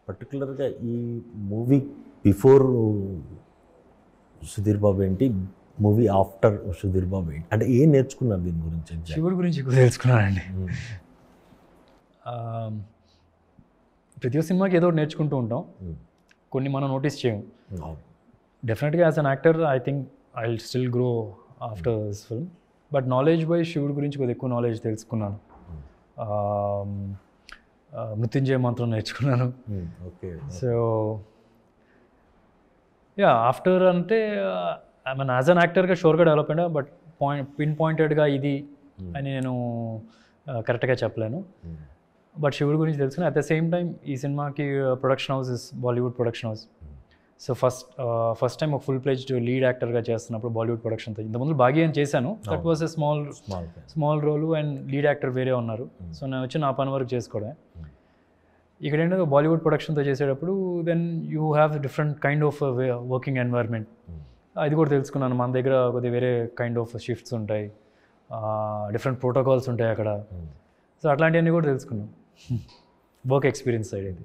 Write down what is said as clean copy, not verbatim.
పర్టికులర్గా ఈ movie before Sudheer Babu ఏంటి, మూవీ ఆఫ్టర్ సుధీర్ బాబు ఏంటి, అంటే ఏం నేర్చుకున్నారు దీని గురించి? శివుడి గురించి ఎక్కువ తెలుసుకున్నానండి. ప్రతి ఒక్క సినిమాకి ఏదో ఒకటి నేర్చుకుంటూ ఉంటాం, కొన్ని మనం నోటీస్ చేయం. డెఫినెట్గా as an actor I think I will still grow after this film. But knowledge by శివుడి గురించి కొద్దిగా ఎక్కువ నాలెడ్జ్ తెలుసుకున్నాను. మృత్యుంజయ మంత్రం నేర్చుకున్నాను. సో యా, ఆఫ్టర్ అంటే ఐ మీన్ యాజ్ అన్ యాక్టర్గా షూర్గా డెవలప్ అయినా, బట్ పిన్ పాయింటెడ్గా ఇది అని నేను కరెక్ట్గా చెప్పలేను. బట్ శివుడి గురించి తెలుసుకుని అట్ ద సేమ్ టైం ఈ సినిమాకి production house is Bollywood production house. So first time ఒక ఫుల్ ప్లేజ్డ్ లీడ్ యాక్టర్గా చేస్తున్నప్పుడు బాలీవుడ్ ప్రొడక్షన్తో, ఇంతకుముందు భాగ్య అని చేశాను, that was a small role and lead actor వేరే ఉన్నారు. సో నేను వచ్చి నా పని వరకు చేసుకోవడమే. ఇక్కడ ఏంటంటే బాలీవుడ్ ప్రొడక్షన్తో చేసేటప్పుడు then you have different kind of working environment. అది కూడా తెలుసుకున్నాను. మన దగ్గర కొద్దిగా వేరే కైండ్ ఆఫ్ షిఫ్ట్స్ ఉంటాయి, డిఫరెంట్ ప్రోటోకాల్స్ ఉంటాయి అక్కడ. సో అట్లాంటివన్నీ కూడా తెలుసుకున్నాం వర్క్ ఎక్స్పీరియన్స్ సైడ్ అయితే.